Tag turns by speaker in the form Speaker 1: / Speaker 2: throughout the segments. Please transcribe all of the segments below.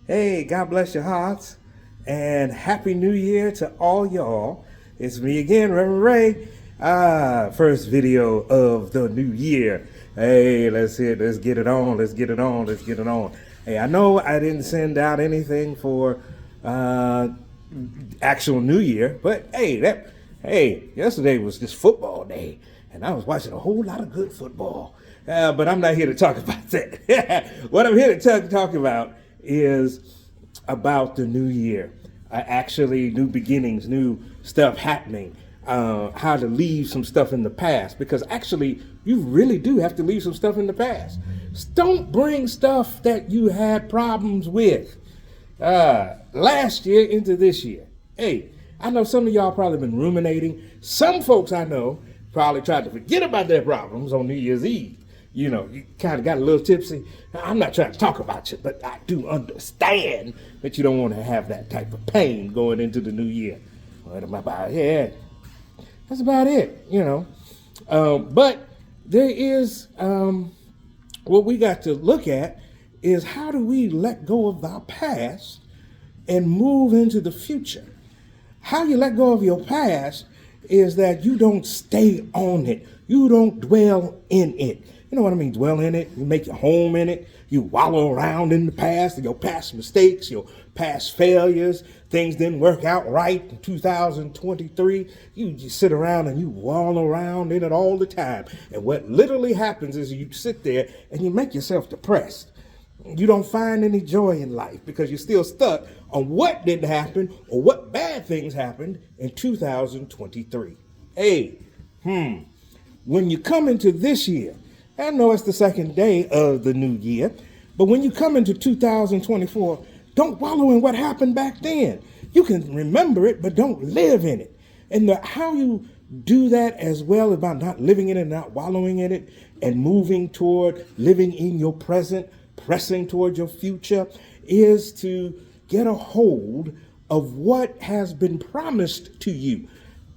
Speaker 1: Hey, God bless your hearts and Happy New Year to all y'all. It's me again, Reverend Ray. First video of the new year. Hey, let's get it on, let's get it on, let's get it on. Hey, I know I didn't send out anything for actual New Year, but yesterday was just football day, and I was watching a whole lot of good football. But I'm not here to talk about that. What I'm here to talk about is about the new year. Actually, new beginnings, new stuff happening. How to leave some stuff in the past, because actually you really do have to leave some stuff in the past. Don't bring stuff that you had problems with last year into this year. Hey, I know some of y'all probably been ruminating. Some folks I know probably tried to forget about their problems on New Year's Eve. You know, you kind of got a little tipsy. I'm not trying to talk about you, but I do understand that you don't want to have that type of pain going into the new year. What am I about? Yeah, that's about it, you know. But there is, what we got to look at is how do we let go of our past and move into the future. How you let go of your past is that you don't stay on it. You don't dwell in it. You know what I mean? Dwell in it. You make your home in it. You wallow around in the past, your past mistakes, your past failures. Things didn't work out right in 2023. You just sit around and you wallow around in it all the time. And what literally happens is you sit there and you make yourself depressed. You don't find any joy in life because you're still stuck on what didn't happen or what bad things happened in 2023. Hey, when you come into this year, I know it's the second day of the new year, but when you come into 2024, don't wallow in what happened back then. You can remember it, but don't live in it. And how you do that as well about not living in it, not wallowing in it, and moving toward living in your present, pressing toward your future, is to get a hold of what has been promised to you.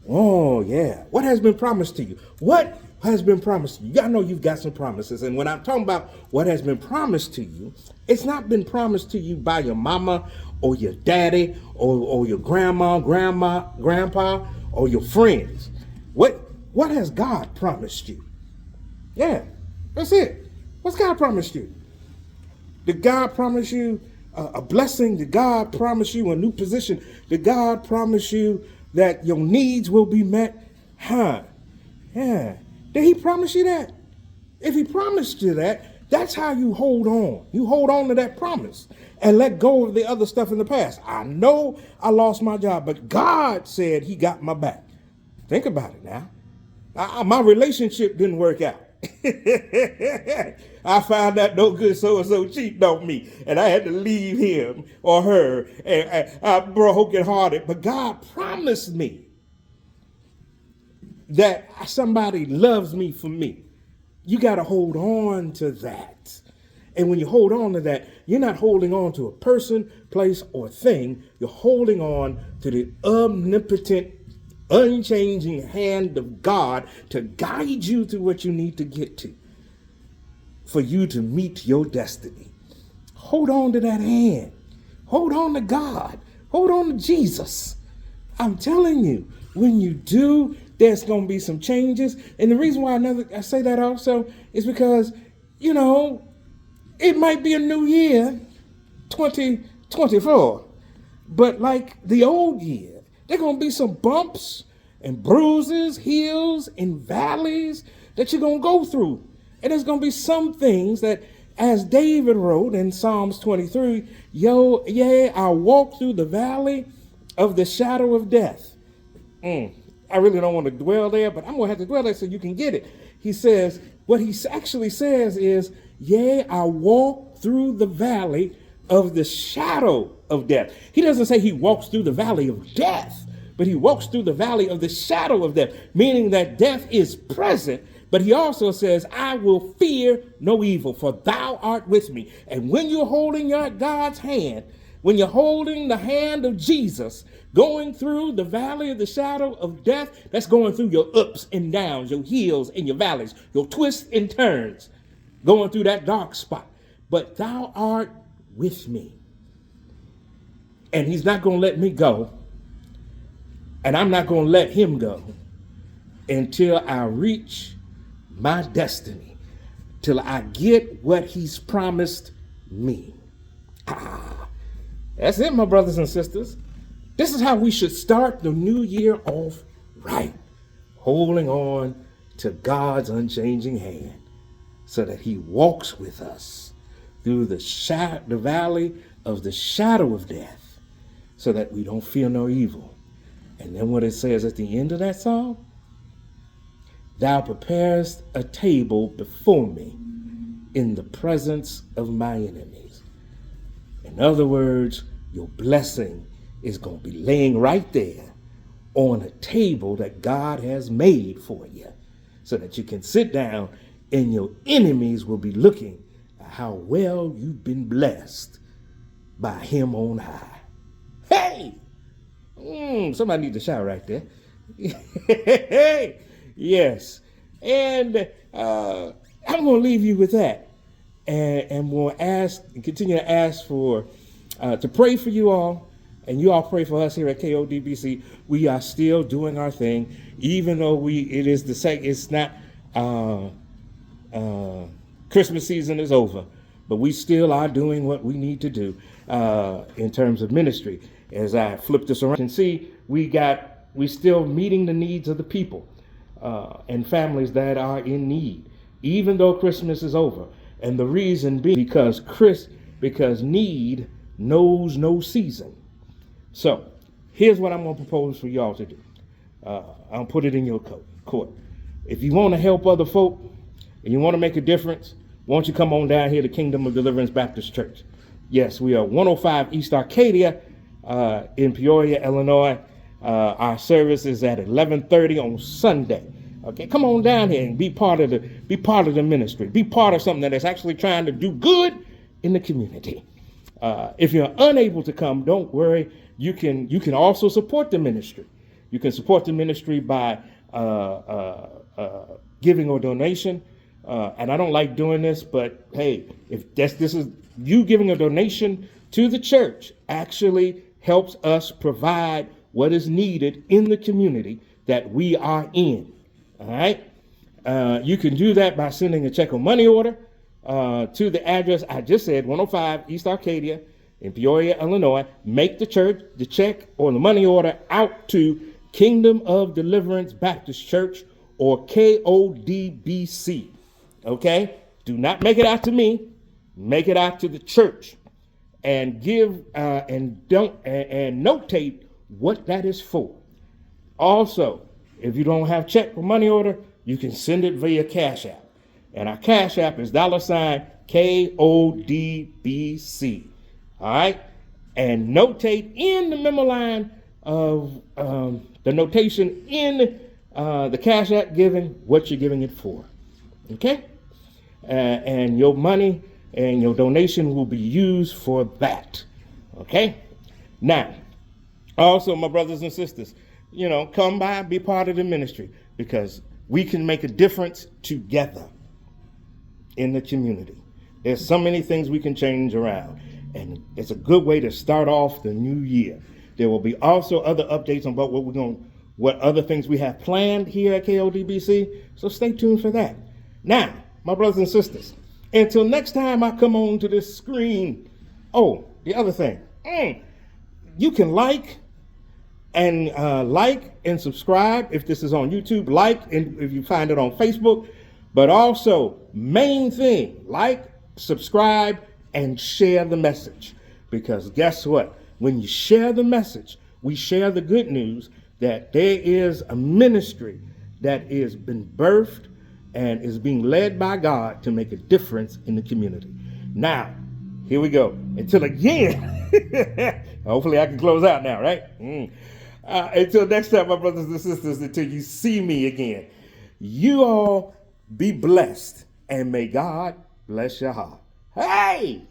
Speaker 1: Oh, yeah. What has been promised to you? What has been promised to you? Y'all know you've got some promises. And when I'm talking about what has been promised to you, it's not been promised to you by your mama or your daddy or your grandma, grandpa, or your friends. What has God promised you? Yeah, that's it. What's God promised you? Did God promise you a blessing? Did God promise you a new position? Did God promise you that your needs will be met? Yeah. Did he promise you that? If he promised you that, that's how you hold on. You hold on to that promise and let go of the other stuff in the past. I know I lost my job, but God said he got my back. Think about it now. My relationship didn't work out. I found out no good so-and-so cheating on me, and I had to leave him or her, and I'm brokenhearted. But God promised me that somebody loves me for me. You got to hold on to that. And when you hold on to that, you're not holding on to a person, place, or thing. You're holding on to the omnipotent, unchanging hand of God to guide you to what you need to get to for you to meet your destiny. Hold on to that hand. Hold on to God. Hold on to Jesus. I'm telling you, when you do, there's going to be some changes. And the reason why I say that also is because, you know, it might be a new year, 2024. But like the old year, there are going to be some bumps and bruises, hills and valleys that you're going to go through. And there's going to be some things that, as David wrote in Psalms 23, I walk through the valley of the shadow of death. I really don't want to dwell there, but I'm going to have to dwell there so you can get it. He says, what he actually says is, I walk through the valley of the shadow of death. He doesn't say he walks through the valley of death, but he walks through the valley of the shadow of death, meaning that death is present. But he also says, I will fear no evil, for thou art with me. And when you're holding God's hand, when you're holding the hand of Jesus, going through the valley of the shadow of death, that's going through your ups and downs, your hills and your valleys, your twists and turns, going through that dark spot. But thou art with me. And he's not going to let me go. And I'm not going to let him go until I reach my destiny, till I get what he's promised me. That's it, my brothers and sisters. This is how we should start the new year off right, holding on to God's unchanging hand so that he walks with us through the valley of the shadow of death so that we don't fear no evil. And then what it says at the end of that song, thou preparest a table before me in the presence of my enemies. In other words, your blessing is going to be laying right there on a table that God has made for you so that you can sit down and your enemies will be looking at how well you've been blessed by him on high. Hey! Somebody needs to shout right there. Yes. And I'm going to leave you with that. And we'll continue to ask for, to pray for you all. And you all pray for us here at KODBC. We are still doing our thing, even though it's not, Christmas season is over, but we still are doing what we need to do in terms of ministry. As I flip this around, you can see we still meeting the needs of the people and families that are in need, even though Christmas is over. And the reason being because need knows no season. So here's what I'm going to propose for y'all to do. I'll put it in your court. If you want to help other folk and you want to make a difference, won't you come on down here to Kingdom of Deliverance Baptist Church? Yes, we are 105 East Arcadia in Peoria, Illinois. Our service is at 11:30 on Sunday. Okay, come on down here and be part of the ministry. Be part of something that is actually trying to do good in the community. If you're unable to come, don't worry. You can also support the ministry. You can support the ministry by giving a donation. And I don't like doing this, but hey, if this is you giving a donation to the church, actually helps us provide what is needed in the community that we are in. All right. You can do that by sending a check or money order to the address I just said, 105 East Arcadia in Peoria, Illinois. Make the check or the money order out to Kingdom of Deliverance Baptist Church, or KODBC. Okay? Do not make it out to me. Make it out to the church, and give and notate what that is for. Also, if you don't have check or money order, you can send it via Cash App. And our Cash App is $KODBC. All right? And notate in the memo line of the notation in the Cash App giving what you're giving it for. Okay? And your money and your donation will be used for that. Okay? Now, also, my brothers and sisters, come by, be part of the ministry, because we can make a difference together in the community. There's so many things we can change around, and it's a good way to start off the new year. There will be also other updates on what other things we have planned here at KODBC, so stay tuned for that. Now, my brothers and sisters, until next time I come on to this screen, the other thing, you can like and subscribe if this is on YouTube, and if you find it on Facebook, but also main thing, subscribe, and share the message. Because guess what? When you share the message, we share the good news that there is a ministry that has been birthed and is being led by God to make a difference in the community. Now, here we go. Until again, hopefully I can close out now, right? Until next time, my brothers and sisters, until you see me again, you all be blessed, and may God bless your heart. Hey!